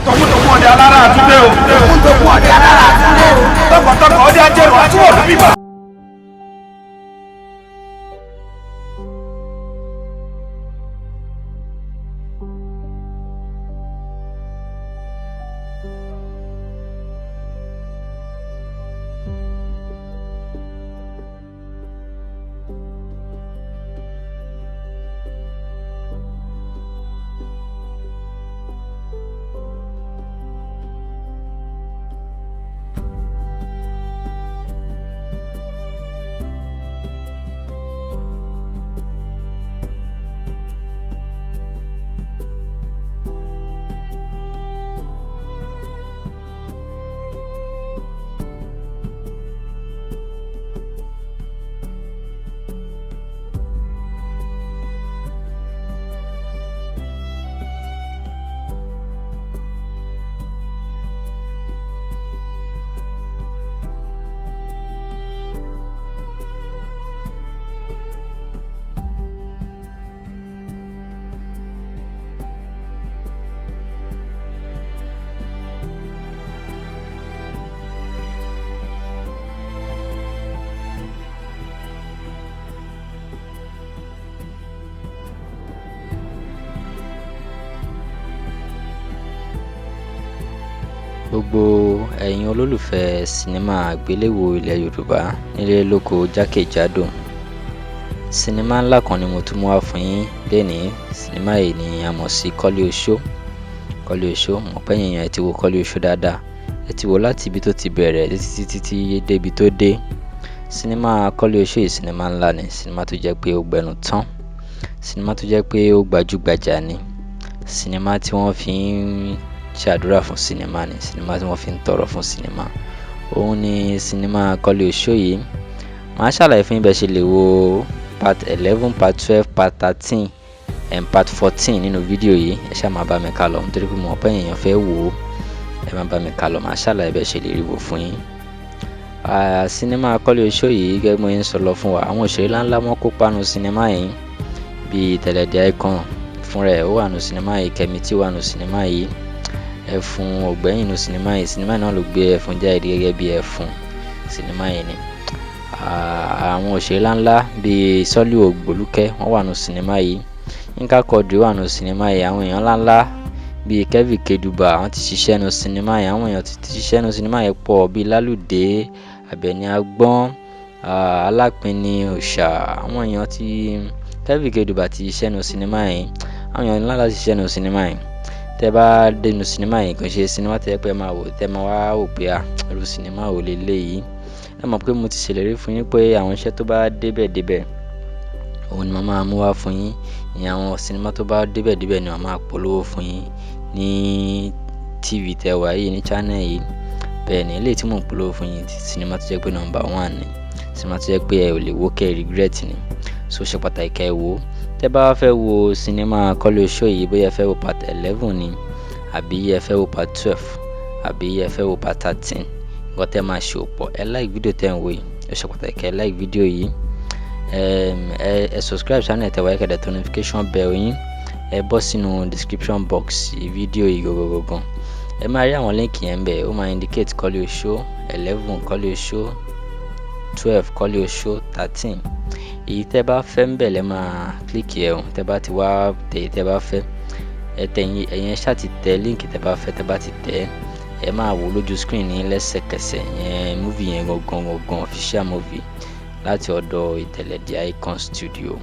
tọkùntọkùn ọdẹ alára àtúndé o. tọkùntọkùn ọdẹ alára àtúndé o. tọkọtọkọ ọdẹ ajẹrò àtúwọ̀lú bíbà. Gbogbo ẹ̀yin olólùfẹ́ sinimá àgbéléwò ilẹ̀ Yorùbá nílé lóko jákèjádò. Sinimá ńlá kan ni mo tún mú wá fún yín lénìí. Sinimá yìí ni a mọ̀ sí Kọ́lé Oṣó. Kọ́lé Oṣó, mo pé èèyàn ẹ ti wo Kọ́lé Oṣó dáadáa. Ẹ ti wo láti ibi tó ti bẹ̀rẹ̀ títí débi tó dé. Sinimá Kọ́lé Oṣó yìí sinimá ńlá ni. Sinimá tó jẹ́ pé ó gbẹnu tán. Sinimá tó jẹ́ pé ó gbajúgbajà ni. Sinimá tí wọ́n fi ń ṣàdúrà fún sinimá ni. Sinimá tí wọ́n fi ń tọrọ fún sinimá. Òun ni sinimá Kọ́lé Oṣó yìí. Màá ṣàlàyé fún yín bẹ́ẹ̀ ṣe lè wo part 11, part 12, part 13 and part 14 nínú fídíò yìí. Ẹ ṣáà máa bá mi ká lọ nítorí pé mo mọ̀ pé èèyàn fẹ́ wò ó. Ẹ máa bá mi ká lọ. Màá ṣàlàyé bẹ́ẹ̀ ṣe lè rí wò fún yín. Sinimá Kọ́lé Oṣó yìí gẹ́gẹ́ bí mo ń sọ lọ fún wa. Àwọn òṣèré ńláńlá wọn kópa nínú sinimá yìí bíi Tẹ̀lẹ̀dí Icon fúnra ẹ̀ ó wà nínú sinimá yìí. Kẹ́mi tí wà nínú sinimá yìí. Ẹ̀fún Ọ̀gbẹ́yìn nínú sinimá yìí. Sinimá náà ló gbé Ẹ̀fún jáde gẹ́gẹ́ bí Ẹ̀fún. Sinimá yìí ni. Àwọn òṣèré ńláńlá bíi Sọ́líù Ògbólúkẹ́ wọ́n wà nínú sinimá yìí. Yínká Quadri wà nínú sinimá yìí. Àwọn èèyàn ńláńlá bíi Kevin Keduba wọ́n ti ṣiṣẹ́ nínú sinimá yìí. Àwọn èèyàn ti ṣiṣẹ́ nínú sinimá yìí pọ̀ bíi Lálùdé, Àbẹ̀ní Agbọ́n, Alápinni Òòṣà. Àwọn èèyàn tí Kevin Keduba ti ṣiṣẹ́ nínú sinimá yìí. Àwọn èèyàn ńláńlá ti ṣiṣẹ́ nínú sinimá yìí. Tẹ́ bá dé nínú sinimá yìí kàn ṣe sinimá tẹ́ pé máa wò tẹ́ máa wá wò pé irú sinimá wo leléyìí. Ẹ mọ̀ pé mo ti ṣèlérí fún yín pé àwọn iṣẹ́ tó bá débẹ̀ òun ni màá máa mú wá fún yín. Ìyẹn àwọn sinimá tó bá débẹ̀ ni màá máa polówó fún yín ní TV tẹ́ wà yìí, ní channel yìí. Bẹ́ẹ̀ ni eléyìí tí mò ń polówó fún yín sinimá tó jẹ́ pé number 1 ni. Sinimá tó jẹ́ pé ẹ ò lè wò kẹ́ regret ni. So ṣe pàtàkì kẹ́ wò. Tẹ́ bá fẹ́ wo sinimá Kọ́lé Oṣó yìí bóyá ẹ fẹ́ wo part 11 ni àbí ẹ fẹ́ wo part 12 àbí ẹ fẹ́ wo part 13, nǹkan tẹ́ máa ṣe òpọ̀. Ẹ like fídíò tẹ́ ń wò yìí. Ẹ ṣe pàtàkì kẹ́ like fídíò yìí. Ẹ subscribe channel tẹ́ wà yìí kẹ́dẹ̀ notification bell yín. Ẹ bọ́ sínú description box fídíò yìí gangan. Ẹ máa rí àwọn link yẹn bẹ́ẹ̀. Ó máa indicate Kọ́lé Oṣó 11, Kọ́lé Oṣó 12, Kọ́lé Oṣó 13. Èyí tẹ́ bá fẹ́ ń bẹ̀ lẹ́ máa click ẹ̀ o. Tẹ́ bá ti wá tẹ̀ tẹ́ bá fẹ́ ẹ tẹ̀ ẹ̀yin ṣáà ti tẹ̀ link tẹ́ bá fẹ́. Tẹ́ bá ti tẹ̀ ẹ máa wò lójú screen ní lẹ́sẹ̀kẹsẹ̀. Yẹn movie yẹn gangan official movie láti ọ̀dọ̀ Tẹ̀lẹ̀dí Icon Studio.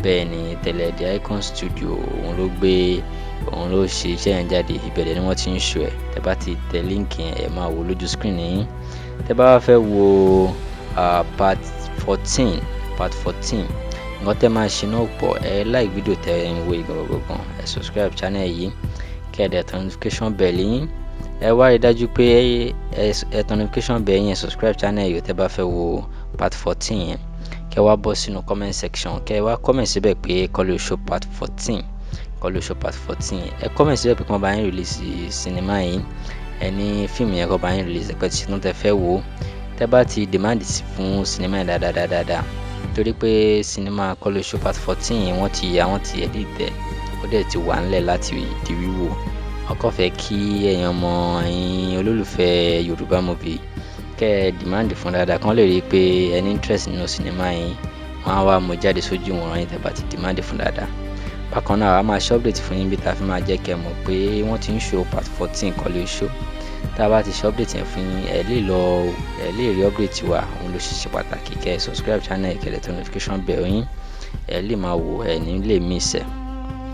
Bẹ́ẹ̀ ni Tẹ̀lẹ̀dí Icon Studio òun ló ṣe iṣẹ́ yẹn jáde. Ìbẹ̀rẹ̀ ni wọ́n ti ń show ẹ̀. Tẹ́ bá ti tẹ̀ link yẹn ẹ máa wò lójú screen yín. Tẹ́ bá fẹ́ wo part 14 nǹkan tẹ́ máa ṣe náà pọ̀. Ẹ like fídíò tẹ́ ń wò gangan. Ẹ subscribe channel yìí kẹ́ dẹ̀ turn notification bell yín. Ẹ wá rí dájú pé ẹ turn notification bell yín, ẹ subscribe channel yìí tẹ́ bá fẹ́ wo part 14 yẹn. Kẹ́ wá bọ́ sínú comment section. Kẹ́ wá comment síbẹ̀ pé Kọ́lé Oṣó part 14. Kọ́lé Oṣó part 14. Ẹ comment síbẹ̀ pé kí wọ́n bá yín release sinimá yìí. Ẹ ní fíìmù yẹn kí wọ́n bá yín release ẹ̀ pẹ́ tí tẹ́ fẹ́ wò. Tẹ́ bá ti demand fún sinimá yẹn dáadáa torí pé sinimá Kọ́lé Oṣó part 14 yẹn wọ́n ti edit ẹ̀. Ó dẹ̀ ti wà ńlẹ̀ láti di wíwò. ọkọ̀ fẹ́ kí ẹ̀yin ọmọ ẹ̀yin olólùfẹ́ Yorùbá movie kẹ́ ẹ demand fún dáadáa kán lè rí i pé ẹni interest nínú sinimá yín wọ́n á wá mú jáde sójú ìwòran yín tẹ́ bá ti demand fún dáadáa. Bákan náà a máa ṣe update fún yín bí tá a fi máa jẹ́ kẹ́ ẹ mọ̀ pé wọ́n ti ń show part 14 kọ́lé show. Tá a bá ti ṣe update yẹn fún yín ẹ lè rí update wa, òun ló ṣe pàtàkì. Kẹ́ ẹ subscribe channel, kẹ́ ẹ lè tẹ notification bell yín, ẹ lè máa wò ẹ ní lè miss ẹ̀.